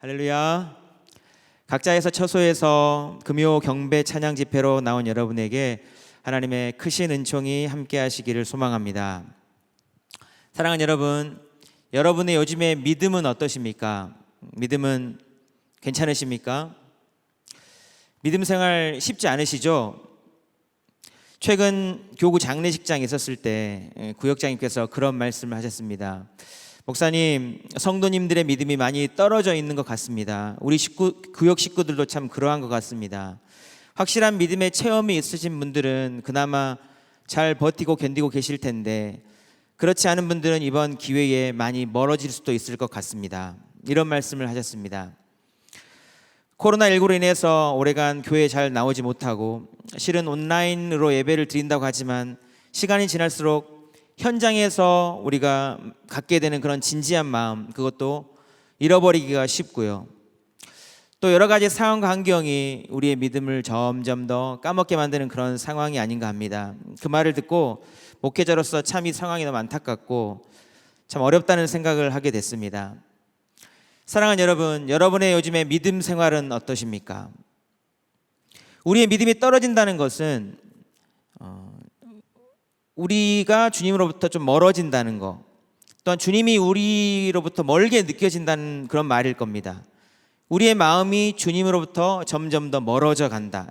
할렐루야. 각자에서 처소에서 금요 경배 찬양 집회로 나온 여러분에게 하나님의 크신 은총이 함께 하시기를 소망합니다. 사랑하는 여러분, 여러분의 요즘의 믿음은 어떠십니까? 믿음은 괜찮으십니까? 믿음 생활 쉽지 않으시죠? 최근 교구 장례식장에 있었을 때 구역장님께서 그런 말씀을 하셨습니다. 목사님, 성도님들의 믿음이 많이 떨어져 있는 것 같습니다. 우리 구역 식구들도 참 그러한 것 같습니다. 확실한 믿음의 체험이 있으신 분들은 그나마 잘 버티고 견디고 계실 텐데, 그렇지 않은 분들은 이번 기회에 많이 멀어질 수도 있을 것 같습니다. 이런 말씀을 하셨습니다. 코로나19로 인해서 오래간 교회에 잘 나오지 못하고 실은 온라인으로 예배를 드린다고 하지만 시간이 지날수록 현장에서 우리가 갖게 되는 그런 진지한 마음, 그것도 잃어버리기가 쉽고요. 또 여러 가지 상황과 환경이 우리의 믿음을 점점 더 까먹게 만드는 그런 상황이 아닌가 합니다. 그 말을 듣고 목회자로서 참 이 상황이 너무 안타깝고 참 어렵다는 생각을 하게 됐습니다. 사랑하는 여러분, 여러분의 요즘의 믿음 생활은 어떠십니까? 우리의 믿음이 떨어진다는 것은 우리가 주님으로부터 좀 멀어진다는 것, 또한 주님이 우리로부터 멀게 느껴진다는 그런 말일 겁니다. 우리의 마음이 주님으로부터 점점 더 멀어져 간다.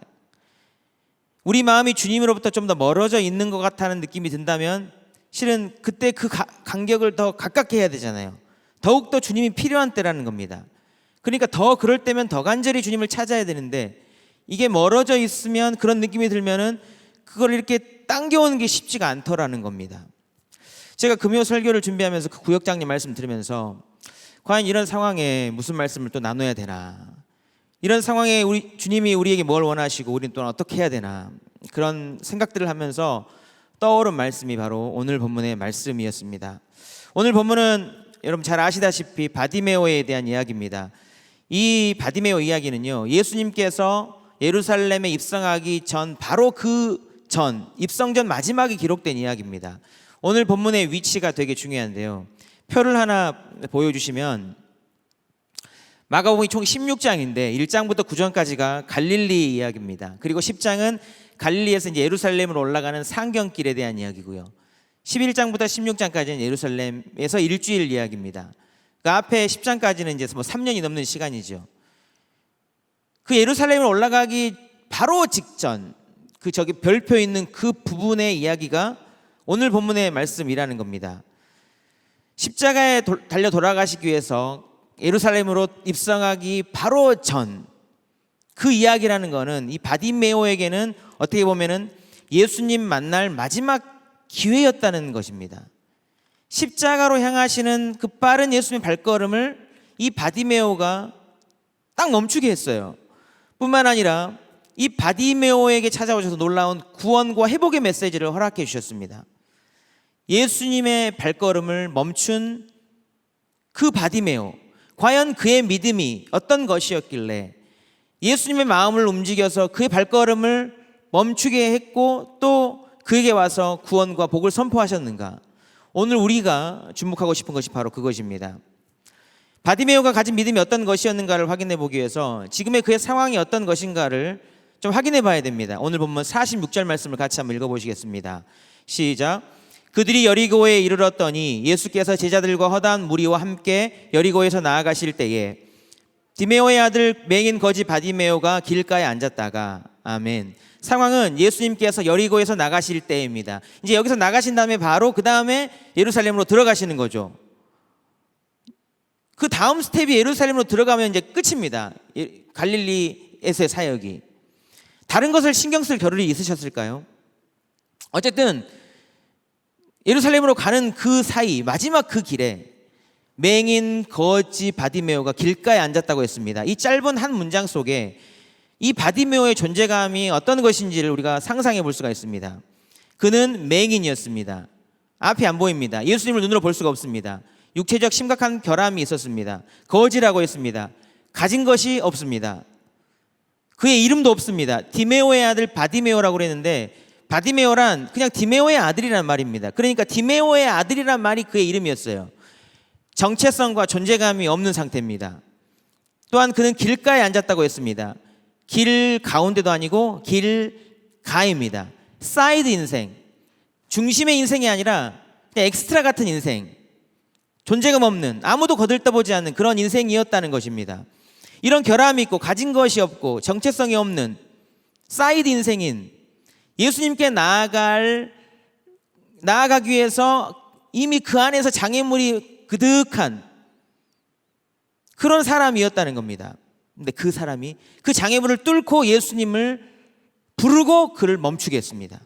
우리 마음이 주님으로부터 좀 더 멀어져 있는 것 같다는 느낌이 든다면 실은 그때 그 간격을 더 가깝게 해야 되잖아요. 더욱더 주님이 필요한 때라는 겁니다. 그러니까 더 그럴 때면 더 간절히 주님을 찾아야 되는데, 이게 멀어져 있으면, 그런 느낌이 들면은 그걸 이렇게 당겨오는 게 쉽지가 않더라는 겁니다. 제가 금요 설교를 준비하면서 그 구역장님 말씀 들으면서 과연 이런 상황에 무슨 말씀을 또 나눠야 되나, 이런 상황에 주님이 우리에게 뭘 원하시고 우리는 또 어떻게 해야 되나, 그런 생각들을 하면서 떠오른 말씀이 바로 오늘 본문의 말씀이었습니다. 오늘 본문은 여러분 잘 아시다시피 바디메오에 대한 이야기입니다. 이 바디메오 이야기는요, 예수님께서 예루살렘에 입성하기 전, 바로 입성 전 마지막에 기록된 이야기입니다. 오늘 본문의 위치가 되게 중요한데요, 표를 하나 보여주시면 마가복음이 총 16장인데 1장부터 9장까지가 갈릴리 이야기입니다. 그리고 10장은 갈릴리에서 이제 예루살렘으로 올라가는 상경길에 대한 이야기고요, 11장부터 16장까지는 예루살렘에서 일주일 이야기입니다. 그 앞에 10장까지는 이제 3년이 넘는 시간이죠. 그 예루살렘을 올라가기 바로 직전, 그 저기 별표 있는 그 부분의 이야기가 오늘 본문의 말씀이라는 겁니다. 십자가에 달려 돌아가시기 위해서 예루살렘으로 입성하기 바로 전 그 이야기라는 거는 이 바디메오에게는 어떻게 보면은 예수님 만날 마지막 기회였다는 것입니다. 십자가로 향하시는 그 빠른 예수님의 발걸음을 이 바디메오가 딱 멈추게 했어요. 뿐만 아니라 이 바디메오에게 찾아오셔서 놀라운 구원과 회복의 메시지를 허락해 주셨습니다. 예수님의 발걸음을 멈춘 그 바디메오, 과연 그의 믿음이 어떤 것이었길래 예수님의 마음을 움직여서 그의 발걸음을 멈추게 했고 또 그에게 와서 구원과 복을 선포하셨는가? 오늘 우리가 주목하고 싶은 것이 바로 그것입니다. 바디메오가 가진 믿음이 어떤 것이었는가를 확인해 보기 위해서 지금의 그의 상황이 어떤 것인가를 좀 확인해 봐야 됩니다. 오늘 본문 46절 말씀을 같이 한번 읽어보시겠습니다. 시작. 그들이 여리고에 이르렀더니 예수께서 제자들과 허다한 무리와 함께 여리고에서 나아가실 때에 디메오의 아들 맹인 거지 바디메오가 길가에 앉았다가, 아멘. 상황은 예수님께서 여리고에서 나가실 때입니다. 이제 여기서 나가신 다음에 바로 그 다음에 예루살렘으로 들어가시는 거죠. 그 다음 스텝이 예루살렘으로 들어가면 이제 끝입니다. 갈릴리에서의 사역이. 다른 것을 신경 쓸 겨를이 있으셨을까요? 어쨌든 예루살렘으로 가는 그 사이, 마지막 그 길에 맹인 거지 바디메오가 길가에 앉았다고 했습니다. 이 짧은 한 문장 속에 이 바디메오의 존재감이 어떤 것인지를 우리가 상상해 볼 수가 있습니다. 그는 맹인이었습니다. 앞이 안 보입니다. 예수님을 눈으로 볼 수가 없습니다. 육체적 심각한 결함이 있었습니다. 거지라고 했습니다. 가진 것이 없습니다. 그의 이름도 없습니다. 디메오의 아들 바디메오라고 그랬는데, 바디메오란 그냥 디메오의 아들이란 말입니다. 그러니까 디메오의 아들이란 말이 그의 이름이었어요. 정체성과 존재감이 없는 상태입니다. 또한 그는 길가에 앉았다고 했습니다. 길 가운데도 아니고 길가입니다. 사이드 인생, 중심의 인생이 아니라 그냥 엑스트라 같은 인생, 존재감 없는, 아무도 거들떠보지 않는 그런 인생이었다는 것입니다. 이런 결함이 있고 가진 것이 없고 정체성이 없는 사이드 인생인 예수님께 나아가기 위해서 이미 그 안에서 장애물이 그득한 그런 사람이었다는 겁니다. 근데 그 사람이 그 장애물을 뚫고 예수님을 부르고 그를 멈추게 했습니다.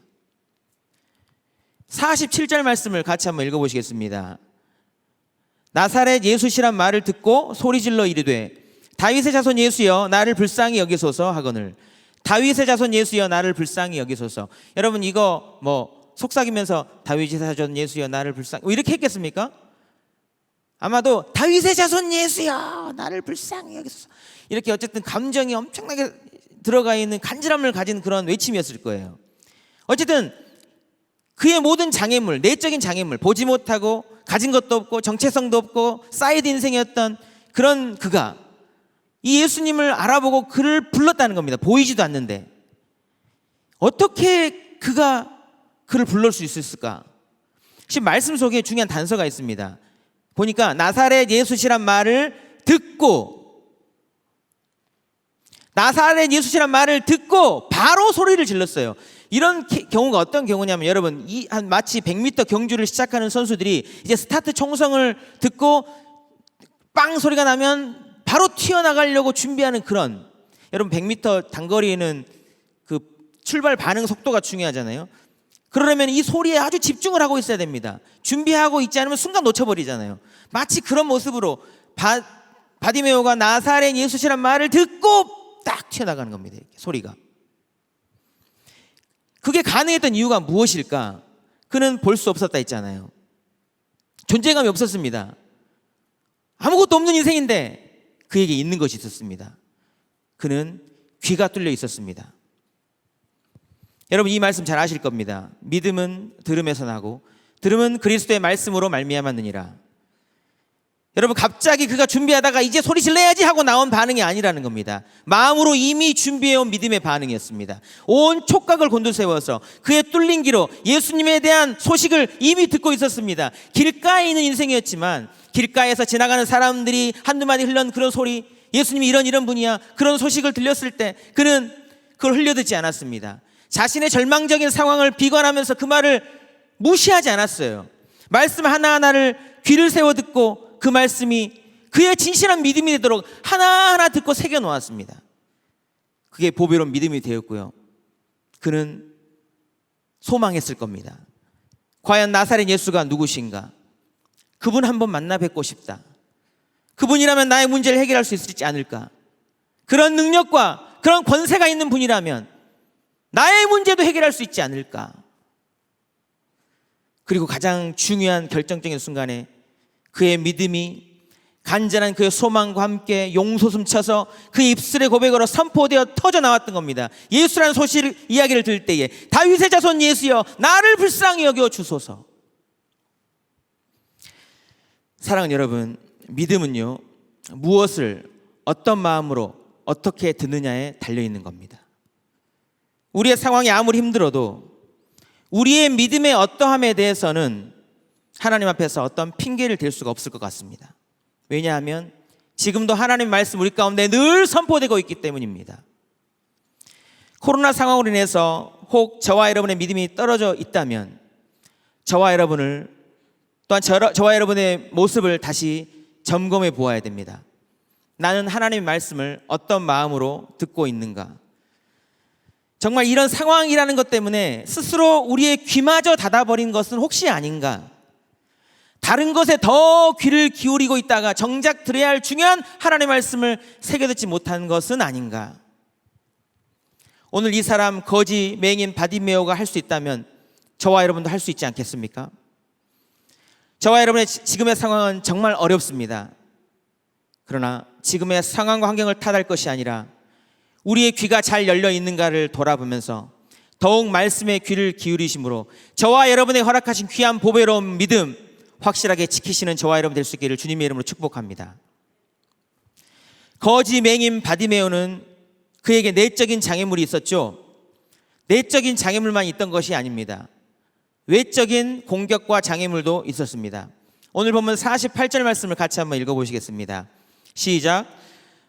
47절 말씀을 같이 한번 읽어보시겠습니다. 나사렛 예수시란 말을 듣고 소리질러 이르되 다윗의 자손 예수여 나를 불쌍히 여기소서 하거늘. 다윗의 자손 예수여 나를 불쌍히 여기소서. 여러분 이거 뭐 속삭이면서 다윗의 자손 예수여 나를 불쌍히 이렇게 했겠습니까? 아마도 다윗의 자손 예수여 나를 불쌍히 여기소서, 이렇게 어쨌든 감정이 엄청나게 들어가 있는 간절함을 가진 그런 외침이었을 거예요. 어쨌든 그의 모든 장애물, 내적인 장애물, 보지 못하고 가진 것도 없고 정체성도 없고 사이드 인생이었던 그런 그가 이 예수님을 알아보고 그를 불렀다는 겁니다. 보이지도 않는데 어떻게 그가 그를 불러 수 있을까? 지금 말씀 속에 중요한 단서가 있습니다. 보니까 나사렛 예수시란 말을 듣고, 나사렛 예수시란 말을 듣고 바로 소리를 질렀어요. 이런 경우가 어떤 경우냐면 여러분 마치 100m 경주를 시작하는 선수들이 이제 스타트 총성을 듣고 빵 소리가 나면 바로 튀어나가려고 준비하는 그런, 여러분 100m 단거리에는 그 출발 반응 속도가 중요하잖아요. 그러려면 이 소리에 아주 집중을 하고 있어야 됩니다. 준비하고 있지 않으면 순간 놓쳐버리잖아요. 마치 그런 모습으로 바디메오가 나사렛 예수시란 말을 듣고 딱 튀어나가는 겁니다. 이렇게 소리가. 그게 가능했던 이유가 무엇일까? 그는 볼 수 없었다 했잖아요. 존재감이 없었습니다. 아무것도 없는 인생인데 그에게 있는 것이 있었습니다. 그는 귀가 뚫려 있었습니다. 여러분 이 말씀 잘 아실 겁니다. 믿음은 들음에서 나고 들음은 그리스도의 말씀으로 말미암았느니라. 여러분 갑자기 그가 준비하다가 이제 소리 질러야지 하고 나온 반응이 아니라는 겁니다. 마음으로 이미 준비해온 믿음의 반응이었습니다. 온 촉각을 곤두세워서 그의 뚫린 귀로 예수님에 대한 소식을 이미 듣고 있었습니다. 길가에 있는 인생이었지만 길가에서 지나가는 사람들이 한두 마디 흘러는 그런 소리, 예수님이 이런 분이야, 그런 소식을 들렸을 때 그는 그걸 흘려듣지 않았습니다. 자신의 절망적인 상황을 비관하면서 그 말을 무시하지 않았어요. 말씀 하나하나를 귀를 세워 듣고 그 말씀이 그의 진실한 믿음이 되도록 하나하나 듣고 새겨 놓았습니다. 그게 보배로운 믿음이 되었고요. 그는 소망했을 겁니다. 과연 나사렛 예수가 누구신가? 그분 한번 만나 뵙고 싶다. 그분이라면 나의 문제를 해결할 수 있지 않을까? 그런 능력과 그런 권세가 있는 분이라면 나의 문제도 해결할 수 있지 않을까? 그리고 가장 중요한 결정적인 순간에 그의 믿음이 간절한 그의 소망과 함께 용솟음 쳐서 그의 입술의 고백으로 선포되어 터져 나왔던 겁니다. 예수라는 이야기를 들을 때에 다윗의 자손 예수여 나를 불쌍히 여겨 주소서. 사랑하는 여러분, 믿음은요 무엇을 어떤 마음으로 어떻게 듣느냐에 달려있는 겁니다. 우리의 상황이 아무리 힘들어도 우리의 믿음의 어떠함에 대해서는 하나님 앞에서 어떤 핑계를 댈 수가 없을 것 같습니다. 왜냐하면 지금도 하나님의 말씀 우리 가운데 늘 선포되고 있기 때문입니다. 코로나 상황으로 인해서 혹 저와 여러분의 믿음이 떨어져 있다면 저와 여러분을 또한 저와 여러분의 모습을 다시 점검해 보아야 됩니다. 나는 하나님의 말씀을 어떤 마음으로 듣고 있는가? 정말 이런 상황이라는 것 때문에 스스로 우리의 귀마저 닫아버린 것은 혹시 아닌가? 다른 것에 더 귀를 기울이고 있다가 정작 들어야 할 중요한 하나님의 말씀을 새겨듣지 못한 것은 아닌가? 오늘 이 사람 거지 맹인 바디메오가 할 수 있다면 저와 여러분도 할 수 있지 않겠습니까? 저와 여러분의 지금의 상황은 정말 어렵습니다. 그러나 지금의 상황과 환경을 탓할 것이 아니라 우리의 귀가 잘 열려 있는가를 돌아보면서 더욱 말씀에 귀를 기울이심으로 저와 여러분의 허락하신 귀한 보배로운 믿음 확실하게 지키시는 저와 여러분 될 수 있기를 주님의 이름으로 축복합니다. 거지 맹인 바디메오는 그에게 내적인 장애물이 있었죠. 내적인 장애물만 있던 것이 아닙니다. 외적인 공격과 장애물도 있었습니다. 오늘 본문 48절 말씀을 같이 한번 읽어보시겠습니다. 시작.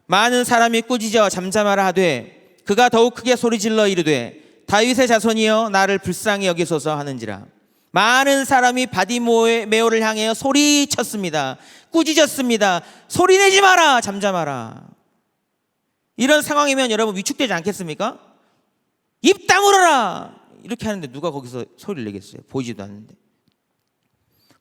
많은 사람이 꾸짖어 잠잠하라 하되 그가 더욱 크게 소리질러 이르되 다윗의 자손이여 나를 불쌍히 여기소서 하는지라. 많은 사람이 바디메오를 향하여 소리쳤습니다. 꾸짖었습니다. 소리내지 마라, 잠잠하라. 이런 상황이면 여러분 위축되지 않겠습니까? 입 다물어라 이렇게 하는데 누가 거기서 소리를 내겠어요? 보이지도 않는데.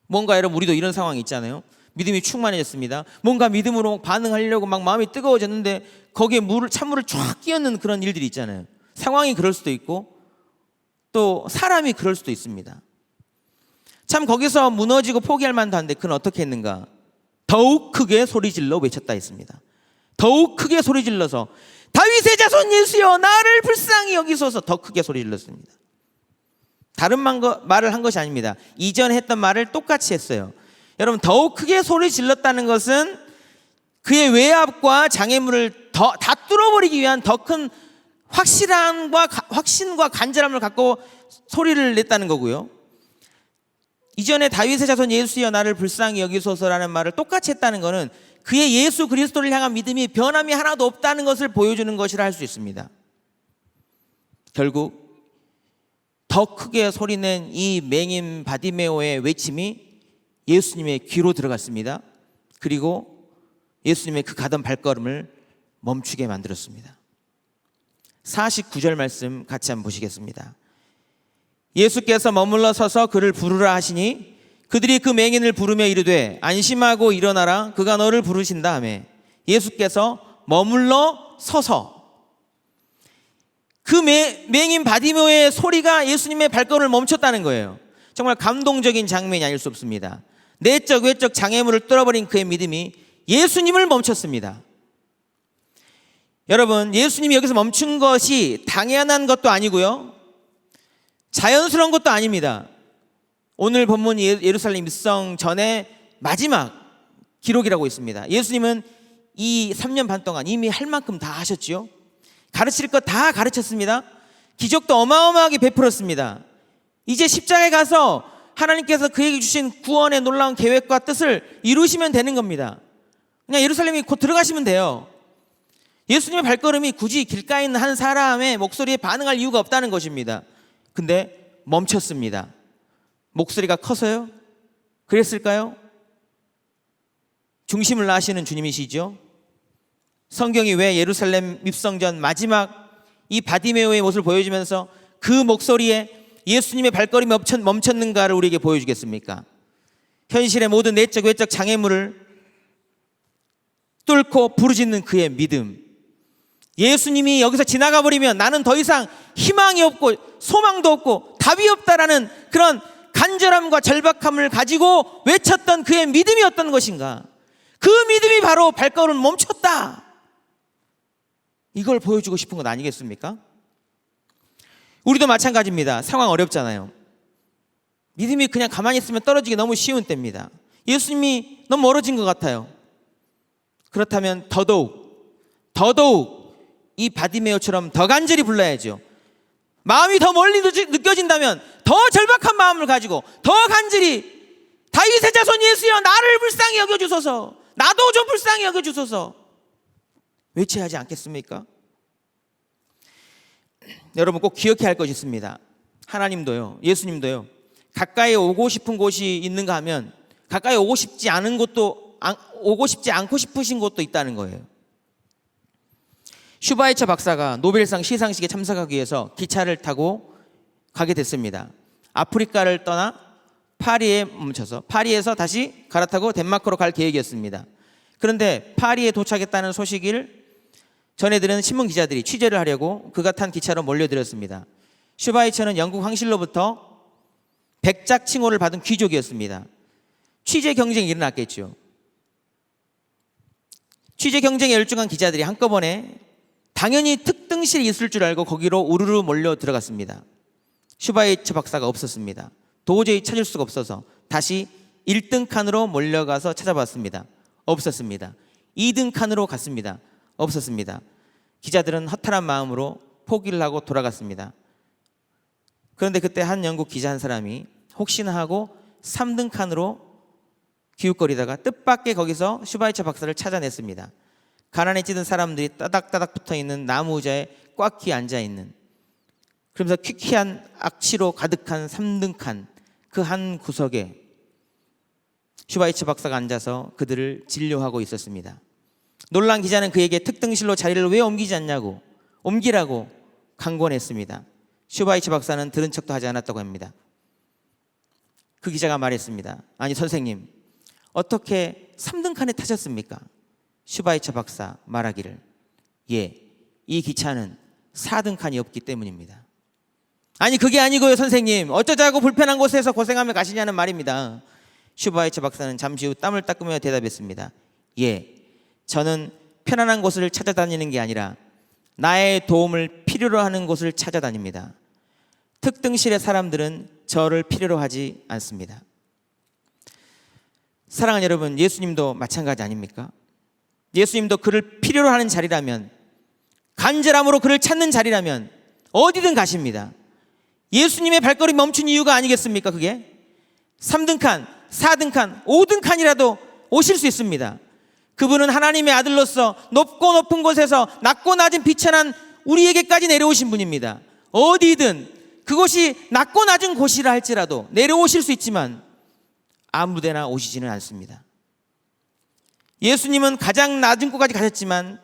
뭔가 여러분 우리도 이런 상황이 있잖아요. 믿음이 충만해졌습니다. 뭔가 믿음으로 반응하려고 막 마음이 뜨거워졌는데 거기에 찬물을 쫙 끼얹는 그런 일들이 있잖아요. 상황이 그럴 수도 있고 또 사람이 그럴 수도 있습니다. 참 거기서 무너지고 포기할 만도 한데 그는 어떻게 했는가? 더욱 크게 소리질러 외쳤다 했습니다. 더욱 크게 소리질러서 다윗의 자손 예수여 나를 불쌍히 여기소서 더 크게 소리질렀습니다. 다른 말을 한 것이 아닙니다. 이전에 했던 말을 똑같이 했어요. 여러분 더욱 크게 소리질렀다는 것은 그의 외압과 장애물을 다 뚫어버리기 위한 더 큰 확신과 간절함을 갖고 소리를 냈다는 거고요. 이전에 다윗의 자손 예수여 나를 불쌍히 여기소서라는 말을 똑같이 했다는 것은 그의 예수 그리스도를 향한 믿음이 변함이 하나도 없다는 것을 보여주는 것이라 할 수 있습니다. 결국 더 크게 소리낸 이 맹인 바디메오의 외침이 예수님의 귀로 들어갔습니다. 그리고 예수님의 그 가던 발걸음을 멈추게 만들었습니다. 49절 말씀 같이 한번 보시겠습니다. 예수께서 머물러 서서 그를 부르라 하시니 그들이 그 맹인을 부르며 이르되 안심하고 일어나라 그가 너를 부르신다 하매 예수께서 머물러 서서 그 맹인 바디메오의 소리가 예수님의 발걸음을 멈췄다는 거예요. 정말 감동적인 장면이 아닐 수 없습니다. 내적 외적 장애물을 뚫어버린 그의 믿음이 예수님을 멈췄습니다. 여러분 예수님이 여기서 멈춘 것이 당연한 것도 아니고요 자연스러운 것도 아닙니다. 오늘 본문 예루살렘 입성 전에 마지막 기록이라고 있습니다. 예수님은 이 3년 반 동안 이미 할 만큼 다 하셨지요. 가르칠 것 다 가르쳤습니다. 기적도 어마어마하게 베풀었습니다. 이제 십자가에 가서 하나님께서 그에게 주신 구원의 놀라운 계획과 뜻을 이루시면 되는 겁니다. 그냥 예루살렘에 곧 들어가시면 돼요. 예수님의 발걸음이 굳이 길가에 있는 한 사람의 목소리에 반응할 이유가 없다는 것입니다. 근데 멈췄습니다. 목소리가 커서요? 그랬을까요? 중심을 나시는 주님이시죠. 성경이 왜 예루살렘 입성전 마지막 이 바디메오의 모습을 보여주면서 그 목소리에 예수님의 발걸음이 멈췄는가를 우리에게 보여주겠습니까? 현실의 모든 내적 외적 장애물을 뚫고 부르짖는 그의 믿음. 예수님이 여기서 지나가 버리면 나는 더 이상 희망이 없고 소망도 없고 답이 없다라는 그런 간절함과 절박함을 가지고 외쳤던 그의 믿음이 어떤 것인가? 그 믿음이 바로 발걸음을 멈췄다. 이걸 보여주고 싶은 것 아니겠습니까? 우리도 마찬가지입니다. 상황 어렵잖아요. 믿음이 그냥 가만히 있으면 떨어지기 너무 쉬운 때입니다. 예수님이 너무 멀어진 것 같아요. 그렇다면 더더욱 이 바디메오처럼 더 간절히 불러야죠. 마음이 더 멀리 느껴진다면 더 절박한 마음을 가지고 더 간절히 다윗의 자손 예수여 나를 불쌍히 여겨주소서, 나도 좀 불쌍히 여겨주소서 외쳐야 하지 않겠습니까? 여러분 꼭 기억해야 할 것이 있습니다. 하나님도요, 예수님도요, 가까이 오고 싶은 곳이 있는가 하면 가까이 오고 싶지 않고 싶으신 곳도 있다는 거예요. 슈바이처 박사가 노벨상 시상식에 참석하기 위해서 기차를 타고 가게 됐습니다. 아프리카를 떠나 파리에 멈춰서 파리에서 다시 갈아타고 덴마크로 갈 계획이었습니다. 그런데 파리에 도착했다는 소식을 전해들은 신문 기자들이 취재를 하려고 그가 탄 기차로 몰려들었습니다. 슈바이처는 영국 황실로부터 백작 칭호를 받은 귀족이었습니다. 취재 경쟁이 일어났겠죠. 취재 경쟁에 열중한 기자들이 한꺼번에 당연히 특등실이 있을 줄 알고 거기로 우르르 몰려 들어갔습니다. 슈바이처 박사가 없었습니다. 도저히 찾을 수가 없어서 다시 1등 칸으로 몰려가서 찾아봤습니다. 없었습니다. 2등 칸으로 갔습니다. 없었습니다. 기자들은 허탈한 마음으로 포기를 하고 돌아갔습니다. 그런데 그때 한 영국 기자 한 사람이 혹시나 하고 3등 칸으로 기웃거리다가 뜻밖의 거기서 슈바이처 박사를 찾아냈습니다. 가난에 찌든 사람들이 따닥따닥 붙어있는 나무 의자에 꽉 끼 앉아있는, 그러면서 퀴퀴한 악취로 가득한 3등 칸 그 한 구석에 슈바이처 박사가 앉아서 그들을 진료하고 있었습니다. 놀란 기자는 그에게 특등실로 자리를 왜 옮기지 않냐고, 옮기라고 강권했습니다. 슈바이처 박사는 들은 척도 하지 않았다고 합니다. 그 기자가 말했습니다. 아니 선생님, 어떻게 3등 칸에 타셨습니까? 슈바이처 박사 말하기를, 예, 이 기차는 4등 칸이 없기 때문입니다. 아니 그게 아니고요 선생님, 어쩌자고 불편한 곳에서 고생하며 가시냐는 말입니다. 슈바이처 박사는 잠시 후 땀을 닦으며 대답했습니다. 예, 저는 편안한 곳을 찾아다니는 게 아니라 나의 도움을 필요로 하는 곳을 찾아다닙니다. 특등실의 사람들은 저를 필요로 하지 않습니다. 사랑하는 여러분, 예수님도 마찬가지 아닙니까? 예수님도 그를 필요로 하는 자리라면, 간절함으로 그를 찾는 자리라면 어디든 가십니다. 예수님의 발걸음이 멈춘 이유가 아니겠습니까? 그게 3등 칸, 4등 칸, 5등 칸이라도 오실 수 있습니다. 그분은 하나님의 아들로서 높고 높은 곳에서 낮고 낮은 비천한 우리에게까지 내려오신 분입니다. 어디든 그곳이 낮고 낮은 곳이라 할지라도 내려오실 수 있지만 아무데나 오시지는 않습니다. 예수님은 가장 낮은 곳까지 가셨지만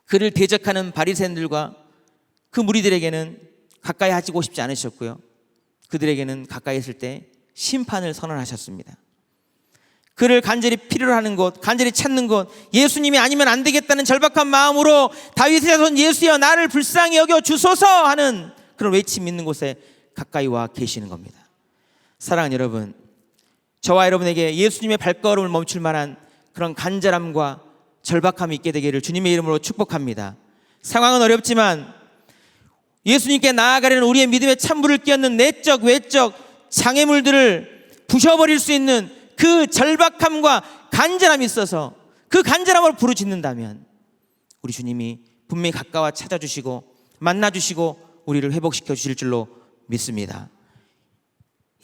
그를 대적하는 바리새인들과 그 무리들에게는 가까이 하시고 싶지 않으셨고요, 그들에게는 가까이 있을 때 심판을 선언하셨습니다. 그를 간절히 필요로 하는 곳, 간절히 찾는 곳, 예수님이 아니면 안 되겠다는 절박한 마음으로 다윗의 자손 예수여 나를 불쌍히 여겨 주소서 하는 그런 외침 있는 곳에 가까이 와 계시는 겁니다. 사랑하는 여러분, 저와 여러분에게 예수님의 발걸음을 멈출 만한 그런 간절함과 절박함이 있게 되기를 주님의 이름으로 축복합니다. 상황은 어렵지만 예수님께 나아가려는 우리의 믿음의 찬물을 끼얹는 내적 외적 장애물들을 부셔버릴 수 있는 그 절박함과 간절함이 있어서 그 간절함으로 부르짖는다면 우리 주님이 분명히 가까워 찾아주시고 만나주시고 우리를 회복시켜 주실 줄로 믿습니다.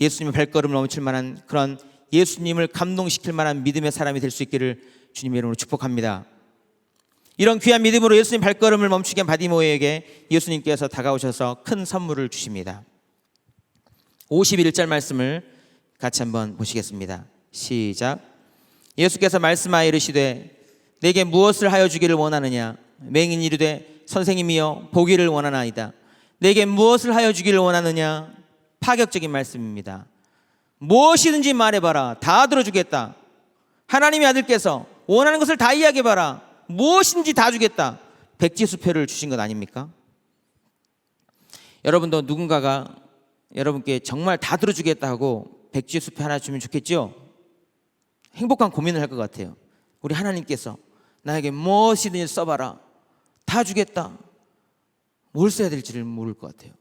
예수님의 발걸음을 멈출 만한 그런 예수님을 감동시킬 만한 믿음의 사람이 될 수 있기를 주님의 이름으로 축복합니다. 이런 귀한 믿음으로 예수님 발걸음을 멈추게 한 바디모에게 예수님께서 다가오셔서 큰 선물을 주십니다. 51절 말씀을 같이 한번 보시겠습니다. 시작. 예수께서 말씀하여 이르시되 내게 무엇을 하여 주기를 원하느냐? 맹인이 이르되 선생님이여 보기를 원하나이다. 내게 무엇을 하여 주기를 원하느냐? 파격적인 말씀입니다. 무엇이든지 말해봐라, 다 들어주겠다. 하나님의 아들께서 원하는 것을 다 이야기해봐라, 무엇인지 다 주겠다. 백지수표를 주신 것 아닙니까? 여러분도 누군가가 여러분께 정말 다 들어주겠다 하고 백지수표 하나 주면 좋겠죠? 행복한 고민을 할 것 같아요. 우리 하나님께서 나에게 무엇이든지 써봐라, 다 주겠다. 뭘 써야 될지를 모를 것 같아요.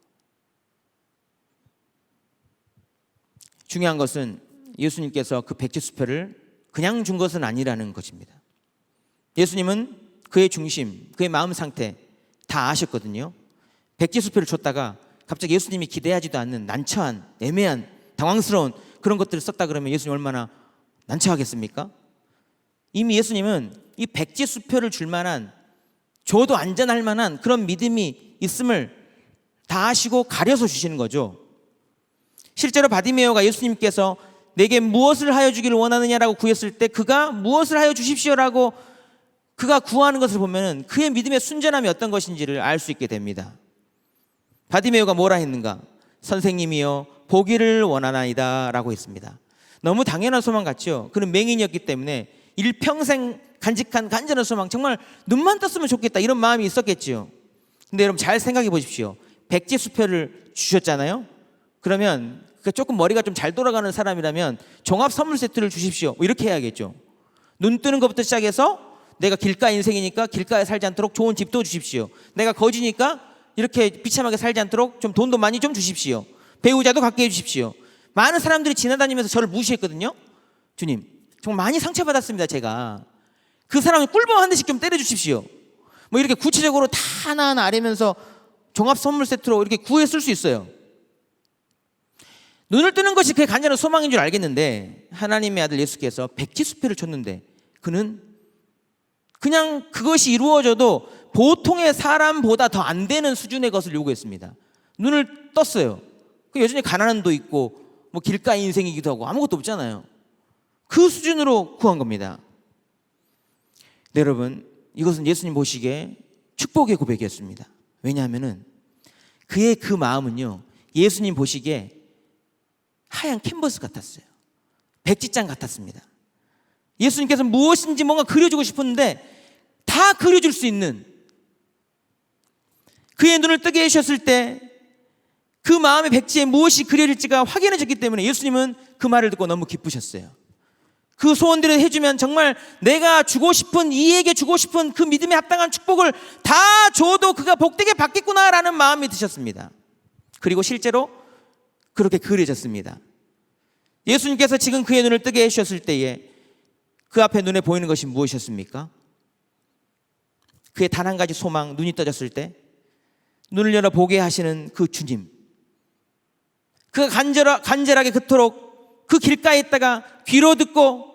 중요한 것은 예수님께서 그 백지수표를 그냥 준 것은 아니라는 것입니다. 예수님은 그의 중심, 그의 마음 상태 다 아셨거든요. 백지수표를 줬다가 갑자기 예수님이 기대하지도 않는 난처한, 애매한, 당황스러운 그런 것들을 썼다 그러면 예수님 얼마나 난처하겠습니까? 이미 예수님은 이 백지수표를 줄 만한, 줘도 안전할 만한 그런 믿음이 있음을 다 아시고 가려서 주시는 거죠. 실제로 바디메오가 예수님께서 내게 무엇을 하여 주기를 원하느냐라고 구했을 때 그가 무엇을 하여 주십시오라고 그가 구하는 것을 보면 그의 믿음의 순전함이 어떤 것인지를 알 수 있게 됩니다. 바디메오가 뭐라 했는가? 선생님이여 보기를 원하나이다 라고 했습니다. 너무 당연한 소망 같죠? 그는 맹인이었기 때문에 일평생 간직한 간절한 소망, 정말 눈만 떴으면 좋겠다 이런 마음이 있었겠지요. 근데 여러분 잘 생각해 보십시오. 백지수표를 주셨잖아요. 그러면 조금 머리가 좀 잘 돌아가는 사람이라면 종합 선물 세트를 주십시오 이렇게 해야겠죠. 눈 뜨는 것부터 시작해서 내가 길가 인생이니까 길가에 살지 않도록 좋은 집도 주십시오. 내가 거지니까 이렇게 비참하게 살지 않도록 좀 돈도 많이 좀 주십시오. 배우자도 갖게 해주십시오. 많은 사람들이 지나다니면서 저를 무시했거든요. 주님 정말 많이 상처받았습니다. 제가 그 사람을 꿀밤 한 대씩 좀 때려주십시오. 뭐 이렇게 구체적으로 다 하나하나 아뢰면서 종합 선물 세트로 이렇게 구해 쓸 수 있어요. 눈을 뜨는 것이 그의 간절한 소망인 줄 알겠는데 하나님의 아들 예수께서 백지수표를 줬는데 그는 그냥 그것이 이루어져도 보통의 사람보다 더 안 되는 수준의 것을 요구했습니다. 눈을 떴어요. 여전히 가난도 있고 뭐 길가의 인생이기도 하고 아무것도 없잖아요. 그 수준으로 구한 겁니다. 네, 여러분, 이것은 예수님 보시기에 축복의 고백이었습니다. 왜냐하면은 그의 그 마음은요, 예수님 보시기에 하얀 캔버스 같았어요. 백지장 같았습니다. 예수님께서 무엇인지 뭔가 그려주고 싶었는데 다 그려줄 수 있는, 그의 눈을 뜨게 해주셨을 때 그 마음의 백지에 무엇이 그려질지가 확연해졌기 때문에 예수님은 그 말을 듣고 너무 기쁘셨어요. 그 소원대로 해주면 정말 내가 주고 싶은, 이에게 주고 싶은 그 믿음에 합당한 축복을 다 줘도 그가 복되게 받겠구나라는 마음이 드셨습니다. 그리고 실제로 그렇게 그려졌습니다. 예수님께서 지금 그의 눈을 뜨게 해주셨을 때에 그 앞에 눈에 보이는 것이 무엇이었습니까? 그의 단 한 가지 소망, 눈이 떠졌을 때 눈을 열어 보게 하시는 그 주님, 그가 간절하게 그토록 그 길가에 있다가 귀로 듣고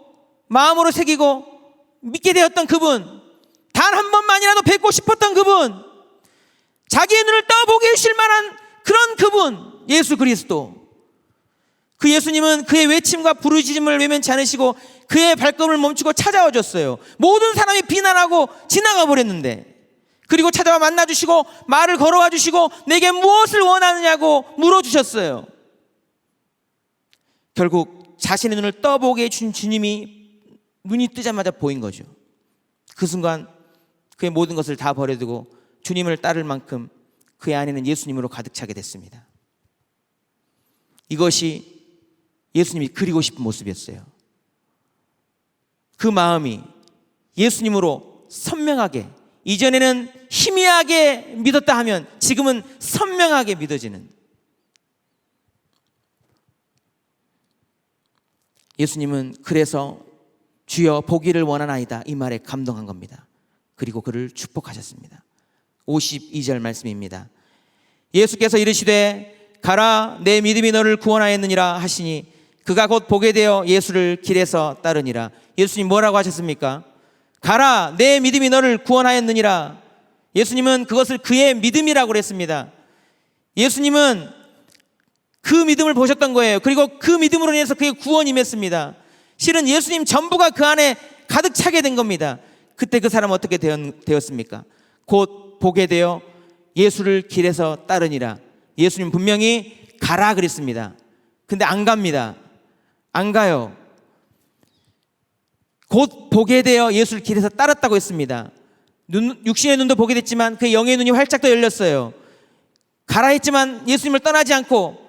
마음으로 새기고 믿게 되었던 그분, 단 한 번만이라도 뵙고 싶었던 그분, 자기의 눈을 떠보게 해주실 만한 그런 그분, 예수 그리스도. 그 예수님은 그의 외침과 부르짖음을 외면치 않으시고 그의 발걸음을 멈추고 찾아와 줬어요. 모든 사람이 비난하고 지나가 버렸는데, 그리고 찾아와 만나주시고 말을 걸어와 주시고 내게 무엇을 원하느냐고 물어주셨어요. 결국 자신의 눈을 떠보게 해준 주님이 눈이 뜨자마자 보인 거죠. 그 순간 그의 모든 것을 다 버려두고 주님을 따를 만큼 그의 안에는 예수님으로 가득 차게 됐습니다. 이것이 예수님이 그리고 싶은 모습이었어요. 그 마음이 예수님으로 선명하게, 이전에는 희미하게 믿었다 하면 지금은 선명하게 믿어지는, 예수님은 그래서 주여 보기를 원하나이다 이 말에 감동한 겁니다. 그리고 그를 축복하셨습니다. 52절 말씀입니다. 예수께서 이르시되 가라 내 믿음이 너를 구원하였느니라 하시니 그가 곧 보게 되어 예수를 길에서 따르니라. 예수님 뭐라고 하셨습니까? 가라 내 믿음이 너를 구원하였느니라. 예수님은 그것을 그의 믿음이라고 그랬습니다. 예수님은 그 믿음을 보셨던 거예요. 그리고 그 믿음으로 인해서 그의 구원이 임했습니다. 실은 예수님 전부가 그 안에 가득 차게 된 겁니다. 그때 그 사람은 어떻게 되었습니까? 곧 보게 되어 예수를 길에서 따르니라. 예수님 분명히 가라 그랬습니다. 근데 안 갑니다. 안 가요. 곧 보게 되어 예수를 길에서 따랐다고 했습니다. 육신의 눈도 보게 됐지만 그의 영의 눈이 활짝 더 열렸어요. 가라 했지만 예수님을 떠나지 않고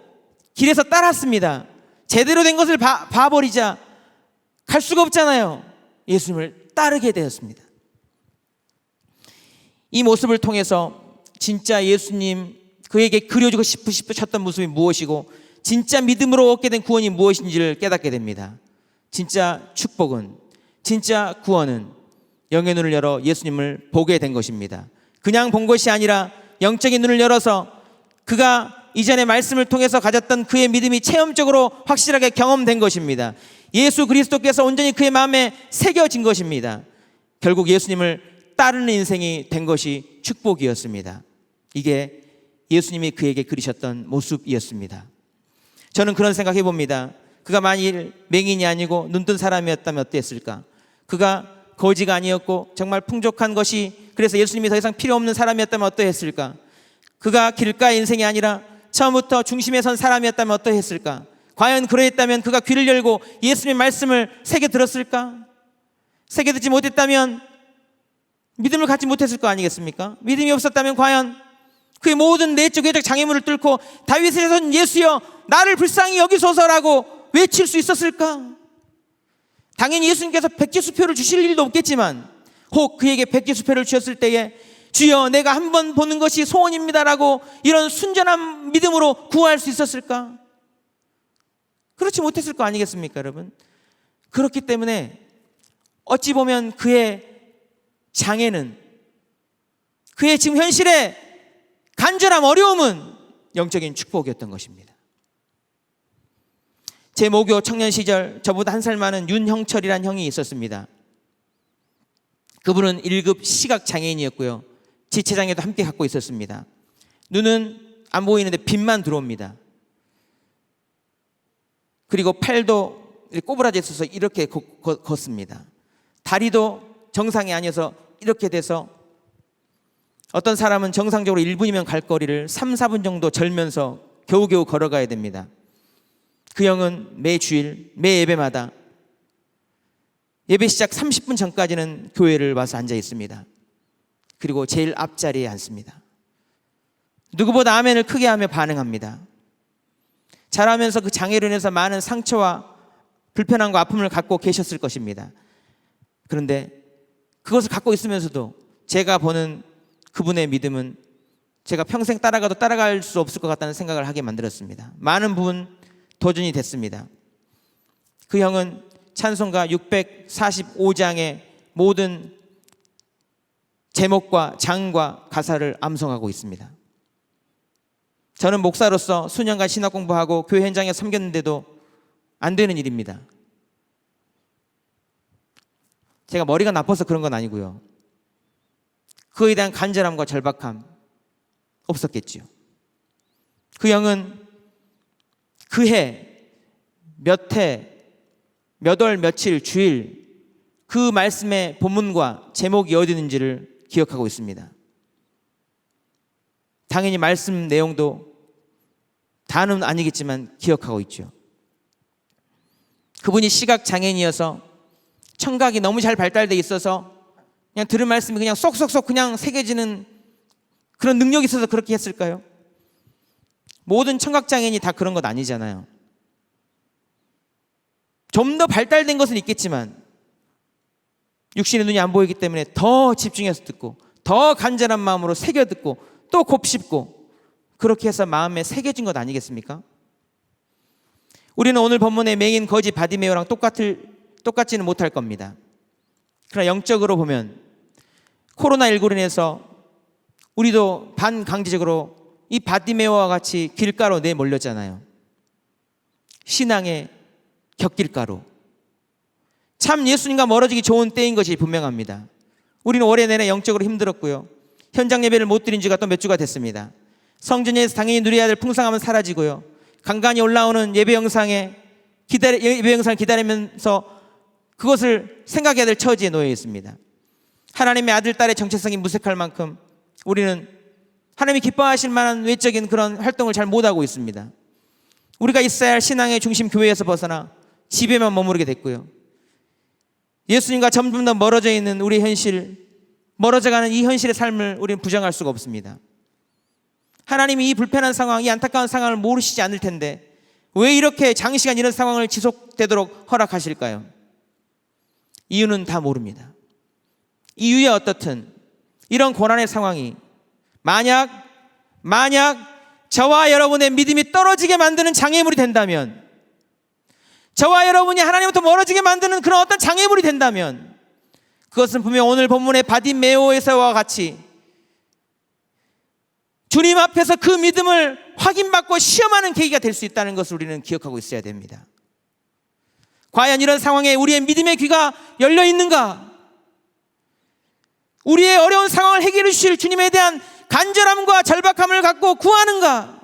길에서 따랐습니다. 제대로 된 것을 봐버리자 갈 수가 없잖아요. 예수님을 따르게 되었습니다. 이 모습을 통해서 진짜 예수님 그에게 그려주고 싶으셨던 모습이 무엇이고 진짜 믿음으로 얻게 된 구원이 무엇인지를 깨닫게 됩니다. 진짜 축복은, 진짜 구원은 영의 눈을 열어 예수님을 보게 된 것입니다. 그냥 본 것이 아니라 영적인 눈을 열어서 그가 이전의 말씀을 통해서 가졌던 그의 믿음이 체험적으로 확실하게 경험된 것입니다. 예수 그리스도께서 온전히 그의 마음에 새겨진 것입니다. 결국 예수님을 따르는 인생이 된 것이 축복이었습니다. 이게 예수님이 그에게 그리셨던 모습이었습니다. 저는 그런 생각해 봅니다. 그가 만일 맹인이 아니고 눈뜬 사람이었다면 어땠을까? 그가 거지가 아니었고 정말 풍족한 것이, 그래서 예수님이 더 이상 필요 없는 사람이었다면 어떠했을까? 그가 길가의 인생이 아니라 처음부터 중심에 선 사람이었다면 어떠했을까? 과연 그러했다면 그가 귀를 열고 예수님의 말씀을 새겨 들었을까? 새겨 듣지 못했다면 믿음을 갖지 못했을 거 아니겠습니까? 믿음이 없었다면 과연 그의 모든 내적 외적 장애물을 뚫고 다윗의 선 예수여 나를 불쌍히 여기소서라고 외칠 수 있었을까? 당연히 예수님께서 백지수표를 주실 일도 없겠지만 혹 그에게 백지수표를 주셨을 때에 주여 내가 한 번 보는 것이 소원입니다라고 이런 순전한 믿음으로 구할 수 있었을까? 그렇지 못했을 거 아니겠습니까, 여러분? 그렇기 때문에 어찌 보면 그의 장애는, 그의 지금 현실의 간절함, 어려움은 영적인 축복이었던 것입니다. 제 모교 청년 시절 저보다 한 살 많은 윤형철이란 형이 있었습니다. 그분은 1급 시각장애인이었고요. 지체장애도 함께 갖고 있었습니다. 눈은 안 보이는데 빛만 들어옵니다. 그리고 팔도 꼬부라져 있어서 이렇게 걷습니다. 다리도 정상이 아니어서 이렇게 돼서 어떤 사람은 정상적으로 1분이면 갈 거리를 3, 4분 정도 절면서 겨우겨우 걸어가야 됩니다. 그 형은 매 주일, 매 예배마다 예배 시작 30분 전까지는 교회를 와서 앉아 있습니다. 그리고 제일 앞자리에 앉습니다. 누구보다 아멘을 크게 하며 반응합니다. 자라면서 그 장애로 인해서 많은 상처와 불편함과 아픔을 갖고 계셨을 것입니다. 그런데 그것을 갖고 있으면서도 제가 보는 그분의 믿음은 제가 평생 따라가도 따라갈 수 없을 것 같다는 생각을 하게 만들었습니다. 많은 부분 도전이 됐습니다. 그 형은 찬송가 645장의 모든 제목과 장과 가사를 암송하고 있습니다. 저는 목사로서 수년간 신학 공부하고 교회 현장에 섬겼는데도 안 되는 일입니다. 제가 머리가 나빠서 그런 건 아니고요. 그에 대한 간절함과 절박함 없었겠지요. 그 형은 그 해, 몇 해, 몇 월, 며칠, 주일 그 말씀의 본문과 제목이 어디 있는지를 기억하고 있습니다. 당연히 말씀 내용도 다는 아니겠지만 기억하고 있죠. 그분이 시각장애인이어서 청각이 너무 잘 발달돼 있어서 그냥 들은 말씀이 그냥 쏙쏙쏙 그냥 새겨지는 그런 능력이 있어서 그렇게 했을까요? 모든 청각장애인이 다 그런 것 아니잖아요. 좀 더 발달된 것은 있겠지만 육신의 눈이 안 보이기 때문에 더 집중해서 듣고 더 간절한 마음으로 새겨 듣고 또 곱씹고 그렇게 해서 마음에 새겨진 것 아니겠습니까? 우리는 오늘 본문의 맹인 거지 바디메오랑 똑같지는 못할 겁니다. 그러나 영적으로 보면 코로나19로 인해서 우리도 반강제적으로 이 바디메오와 같이 길가로 내몰렸잖아요. 신앙의 곁길가로. 참 예수님과 멀어지기 좋은 때인 것이 분명합니다. 우리는 올해 내내 영적으로 힘들었고요. 현장 예배를 못 드린 지가 또 몇 주가 됐습니다. 성전에서 당연히 누려야 될 풍성함은 사라지고요. 간간히 올라오는 예배 영상을 기다리면서 그것을 생각해야 될 처지에 놓여 있습니다. 하나님의 아들, 딸의 정체성이 무색할 만큼 우리는 하나님이 기뻐하실 만한 외적인 그런 활동을 잘 못하고 있습니다. 우리가 있어야 할 신앙의 중심 교회에서 벗어나 집에만 머무르게 됐고요. 예수님과 점점 더 멀어져 있는 우리 현실, 멀어져가는 이 현실의 삶을 우리는 부정할 수가 없습니다. 하나님이 이 불편한 상황, 이 안타까운 상황을 모르시지 않을 텐데 왜 이렇게 장시간 이런 상황을 지속되도록 허락하실까요? 이유는 다 모릅니다. 이유야 어떻든 이런 고난의 상황이 만약 저와 여러분의 믿음이 떨어지게 만드는 장애물이 된다면, 저와 여러분이 하나님부터 멀어지게 만드는 그런 어떤 장애물이 된다면 그것은 분명 오늘 본문의 바디메오에서와 같이 주님 앞에서 그 믿음을 확인받고 시험하는 계기가 될 수 있다는 것을 우리는 기억하고 있어야 됩니다. 과연 이런 상황에 우리의 믿음의 귀가 열려 있는가? 우리의 어려운 상황을 해결해 주실 주님에 대한 간절함과 절박함을 갖고 구하는가?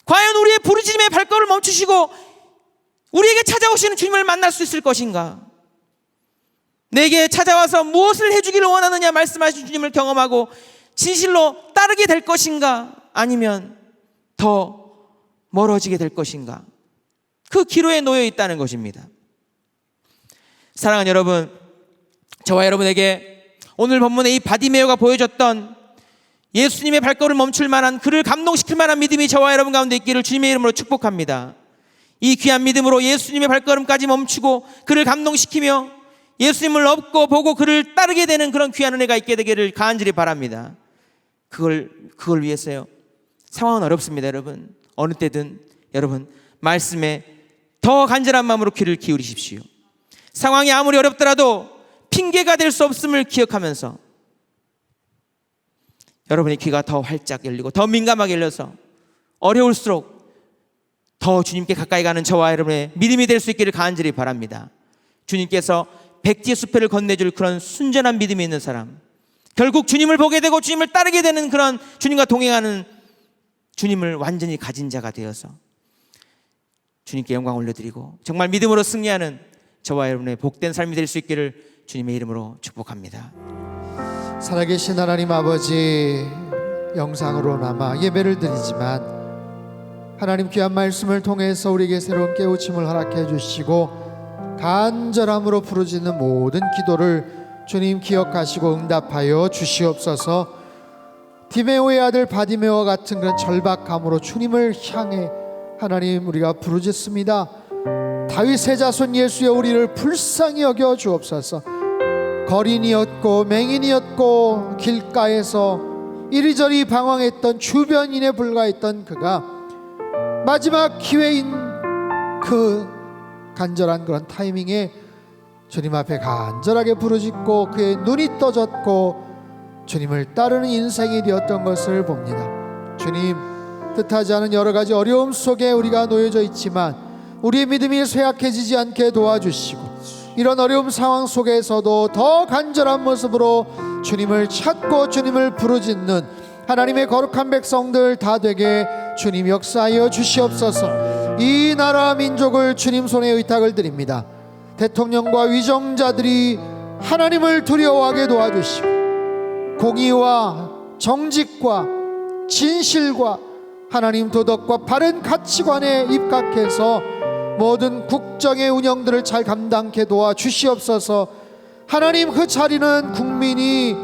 과연 우리의 부르짖음의 발걸음을 멈추시고 우리에게 찾아오시는 주님을 만날 수 있을 것인가? 내게 찾아와서 무엇을 해주기를 원하느냐 말씀하신 주님을 경험하고 진실로 따르게 될 것인가? 아니면 더 멀어지게 될 것인가? 그 기로에 놓여 있다는 것입니다. 사랑하는 여러분, 저와 여러분에게 오늘 본문의 이 바디메오가 보여줬던 예수님의 발걸음을 멈출 만한, 그를 감동시킬 만한 믿음이 저와 여러분 가운데 있기를 주님의 이름으로 축복합니다. 이 귀한 믿음으로 예수님의 발걸음까지 멈추고 그를 감동시키며 예수님을 업고 보고 그를 따르게 되는 그런 귀한 은혜가 있게 되기를 간절히 바랍니다. 그걸 위해서요. 상황은 어렵습니다, 여러분. 어느 때든 여러분 말씀에 더 간절한 마음으로 귀를 기울이십시오. 상황이 아무리 어렵더라도 핑계가 될 수 없음을 기억하면서 여러분의 귀가 더 활짝 열리고 더 민감하게 열려서 어려울수록 더 주님께 가까이 가는 저와 여러분의 믿음이 될 수 있기를 간절히 바랍니다. 주님께서 백지 수표를 건네줄 그런 순전한 믿음이 있는 사람, 결국 주님을 보게 되고 주님을 따르게 되는 그런 주님과 동행하는 주님을 완전히 가진 자가 되어서 주님께 영광 올려드리고 정말 믿음으로 승리하는 저와 여러분의 복된 삶이 될 수 있기를 주님의 이름으로 축복합니다. 살아계신 하나님 아버지, 영상으로나마 예배를 드리지만 하나님 귀한 말씀을 통해서 우리에게 새로운 깨우침을 허락해 주시고 간절함으로 부르짖는 모든 기도를 주님 기억하시고 응답하여 주시옵소서. 디메오의 아들 바디메오와 같은 그런 절박함으로 주님을 향해 하나님 우리가 부르짖습니다. 다윗의 자손 예수여 우리를 불쌍히 여겨 주옵소서. 거린이었고 맹인이었고 길가에서 이리저리 방황했던 주변인에 불과했던 그가 마지막 기회인 그 간절한 그런 타이밍에 주님 앞에 간절하게 부르짖고 그의 눈이 떠졌고 주님을 따르는 인생이 되었던 것을 봅니다. 주님, 뜻하지 않은 여러 가지 어려움 속에 우리가 놓여져 있지만 우리의 믿음이 쇠약해지지 않게 도와주시고 이런 어려움 상황 속에서도 더 간절한 모습으로 주님을 찾고 주님을 부르짖는 하나님의 거룩한 백성들 다 되게 주님 역사하여 주시옵소서. 이 나라 민족을 주님 손에 의탁을 드립니다. 대통령과 위정자들이 하나님을 두려워하게 도와주시고 공의와 정직과 진실과 하나님 도덕과 바른 가치관에 입각해서 모든 국정의 운영들을 잘 감당케 도와주시옵소서. 하나님, 그 자리는 국민이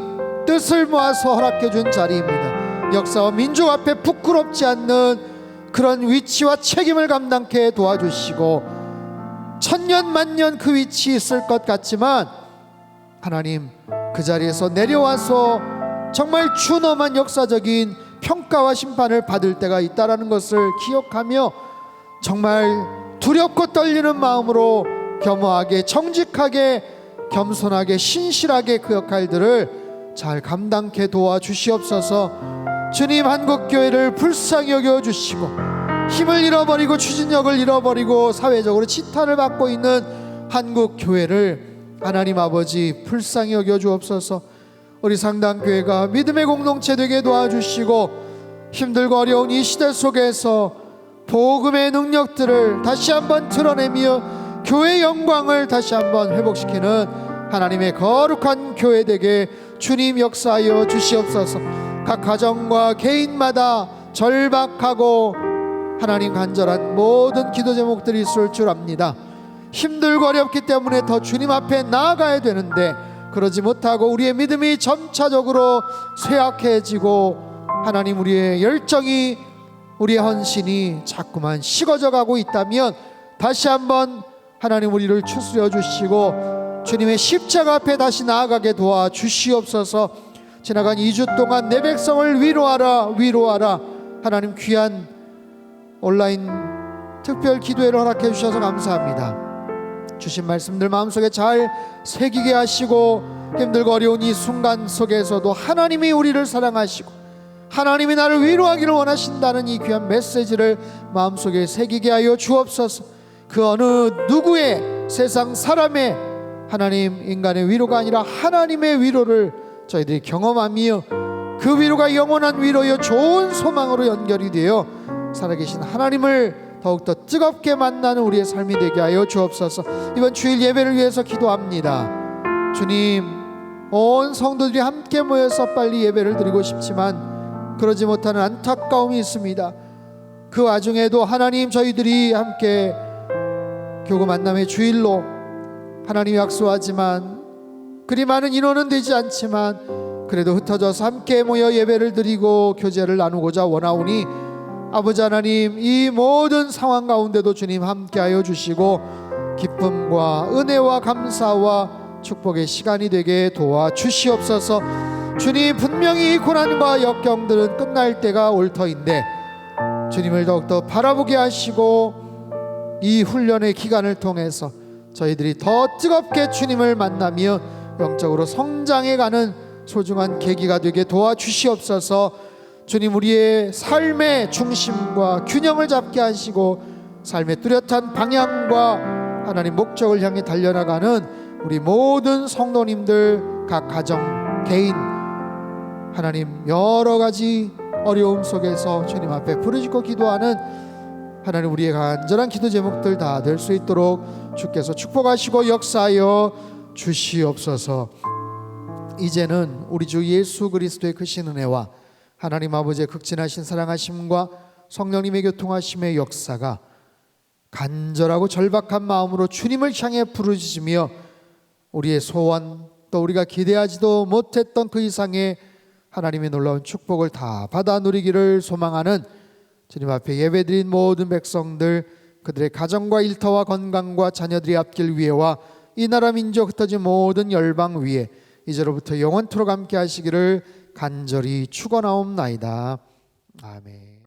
뜻을 모아서 허락해 준 자리입니다. 역사와 민족 앞에 부끄럽지 않는 그런 위치와 책임을 감당케 도와주시고 천년 만년 그 위치에 있을 것 같지만 하나님, 그 자리에서 내려와서 정말 준엄한 역사적인 평가와 심판을 받을 때가 있다라는 것을 기억하며 정말 두렵고 떨리는 마음으로 겸허하게 정직하게 겸손하게 신실하게 그 역할들을 잘 감당케 도와주시옵소서. 주님, 한국교회를 불쌍히 여겨주시고 힘을 잃어버리고 추진력을 잃어버리고 사회적으로 치탄을 받고 있는 한국교회를 하나님 아버지 불쌍히 여겨주옵소서. 우리 상당교회가 믿음의 공동체 되게 도와주시고 힘들고 어려운 이 시대 속에서 복음의 능력들을 다시 한번 드러내며 교회의 영광을 다시 한번 회복시키는 하나님의 거룩한 교회 되게 주님 역사하여 주시옵소서. 각 가정과 개인마다 절박하고 하나님 간절한 모든 기도 제목들이 있을 줄 압니다. 힘들고 어렵기 때문에 더 주님 앞에 나아가야 되는데 그러지 못하고 우리의 믿음이 점차적으로 쇠약해지고 하나님 우리의 열정이 우리의 헌신이 자꾸만 식어져 가고 있다면 다시 한번 하나님 우리를 추스려 주시고 주님의 십자가 앞에 다시 나아가게 도와주시옵소서. 지나간 2주 동안 내 백성을 위로하라 위로하라 하나님 귀한 온라인 특별 기도회를 허락해 주셔서 감사합니다. 주신 말씀들 마음속에 잘 새기게 하시고 힘들고 어려운 이 순간 속에서도 하나님이 우리를 사랑하시고 하나님이 나를 위로하기를 원하신다는 이 귀한 메시지를 마음속에 새기게 하여 주옵소서. 그 어느 누구의 세상 사람의 하나님 인간의 위로가 아니라 하나님의 위로를 저희들이 경험하며 그 위로가 영원한 위로여 좋은 소망으로 연결이 되어 살아계신 하나님을 더욱더 뜨겁게 만나는 우리의 삶이 되게 하여 주옵소서. 이번 주일 예배를 위해서 기도합니다. 주님, 온 성도들이 함께 모여서 빨리 예배를 드리고 싶지만 그러지 못하는 안타까움이 있습니다. 그 와중에도 하나님 저희들이 함께 교구 만남의 주일로 하나님 약속하지만 그리 많은 인원은 되지 않지만 그래도 흩어져서 함께 모여 예배를 드리고 교제를 나누고자 원하오니 아버지 하나님 이 모든 상황 가운데도 주님 함께하여 주시고 기쁨과 은혜와 감사와 축복의 시간이 되게 도와주시옵소서. 주님, 분명히 이 고난과 역경들은 끝날 때가 올 터인데 주님을 더욱더 바라보게 하시고 이 훈련의 기간을 통해서 저희들이 더 뜨겁게 주님을 만나며 영적으로 성장해가는 소중한 계기가 되게 도와주시옵소서. 주님, 우리의 삶의 중심과 균형을 잡게 하시고 삶의 뚜렷한 방향과 하나님 목적을 향해 달려나가는 우리 모든 성도님들, 각 가정, 개인, 하나님 여러 가지 어려움 속에서 주님 앞에 부르짖고 기도하는 하나님 우리의 간절한 기도 제목들 다 될 수 있도록 주께서 축복하시고 역사하여 주시옵소서. 이제는 우리 주 예수 그리스도의 크신 은혜와 하나님 아버지의 극진하신 사랑하심과 성령님의 교통하심의 역사가 간절하고 절박한 마음으로 주님을 향해 부르짖으며 우리의 소원, 또 우리가 기대하지도 못했던 그 이상의 하나님의 놀라운 축복을 다 받아 누리기를 소망하는 주님 앞에 예배드린 모든 백성들, 그들의 가정과 일터와 건강과 자녀들의 앞길 위에와 이 나라 민족 흩어진 모든 열방 위에 이제로부터 영원토록 함께 하시기를 간절히 축원하옵나이다. 아멘.